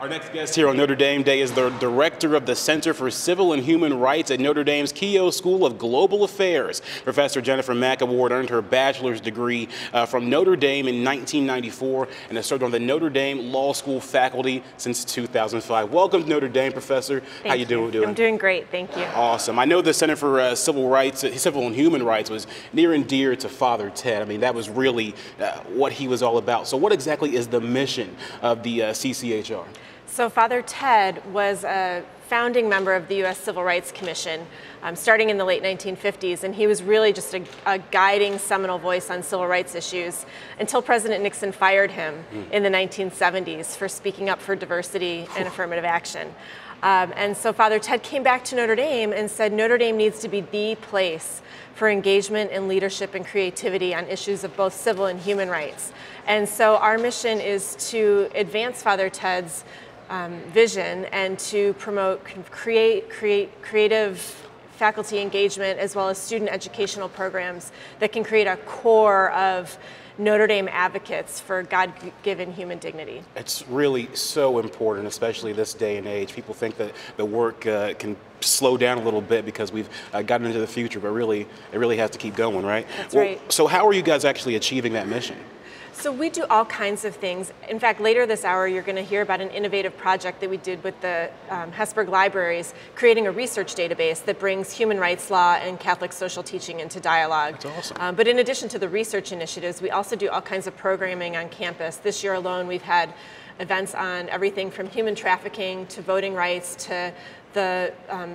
Our next guest here on Notre Dame Day is the director of the Center for Civil and Human Rights at Notre Dame's Keough School of Global Affairs. Professor Jennifer McWard earned her bachelor's degree from Notre Dame in 1994 and has served on the Notre Dame Law School faculty since 2005. Welcome to Notre Dame, Professor. How you doing? I'm doing great, thank you. Awesome. I know the Center for Civil and Human Rights was near and dear to Father Ted. I mean, that was really what he was all about. So what exactly is the mission of the CCHR? So Father Ted was a founding member of the U.S. Civil Rights Commission starting in the late 1950s, and he was really just a guiding seminal voice on civil rights issues until President Nixon fired him in the 1970s for speaking up for diversity and affirmative action. And so Father Ted came back to Notre Dame and said Notre Dame needs to be the place for engagement and leadership and creativity on issues of both civil and human rights. And so our mission is to advance Father Ted's vision and to promote creative faculty engagement as well as student educational programs that can create a core of Notre Dame advocates for God-given human dignity. It's really so important, especially this day and age. People think that the work can slow down a little bit because we've gotten into the future, but really, it really has to keep going, right? That's right. So how are you guys actually achieving that mission? So we do all kinds of things. In fact, later this hour, you're going to hear about an innovative project that we did with the Hesburgh Libraries, creating a research database that brings human rights law and Catholic social teaching into dialogue. That's awesome. But in addition to the research initiatives, we also do all kinds of programming on campus. This year alone, we've had events on everything from human trafficking to voting rights to the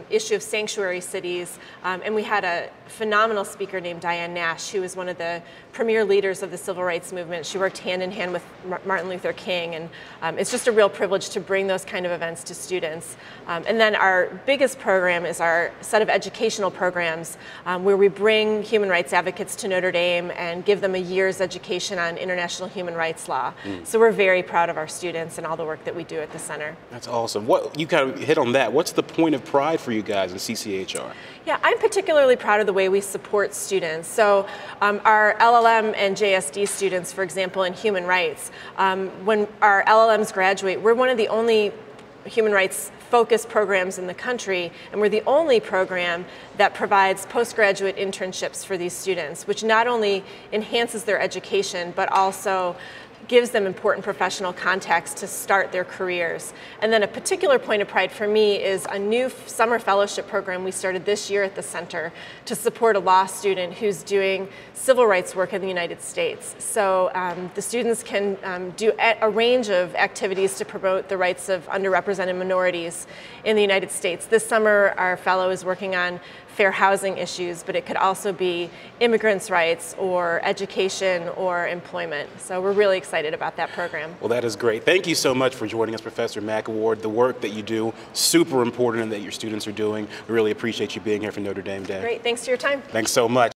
issue of sanctuary cities, and we had a phenomenal speaker named Diane Nash, who was one of the premier leaders of the civil rights movement. She worked hand in hand with Martin Luther King, and it's just a real privilege to bring those kind of events to students. And then our biggest program is our set of educational programs where we bring human rights advocates to Notre Dame and give them a year's education on international human rights law. So we're very proud of our students and all the work that we do at the center. That's awesome. You kind of hit on that. What's the point of pride for you guys in CCHR? Yeah, I'm particularly proud of the way we support students. So our LLM and JSD students, for example, in human rights, when our LLMs graduate, we're one of the only human rights focused programs in the country, and we're the only program that provides postgraduate internships for these students, which not only enhances their education, but also gives them important professional contacts to start their careers. And then a particular point of pride for me is a new summer fellowship program we started this year at the center to support a law student who's doing civil rights work in the United States. So the students can do a range of activities to promote the rights of underrepresented minorities in the United States. This summer, our fellow is working on fair housing issues, but it could also be immigrants' rights or education or employment. So we're really excited about that program. Well, that is great. Thank you so much for joining us, Professor McWard. The work that you do, super important, and that your students are doing. We really appreciate you being here for Notre Dame Day. Great, thanks for your time. Thanks so much.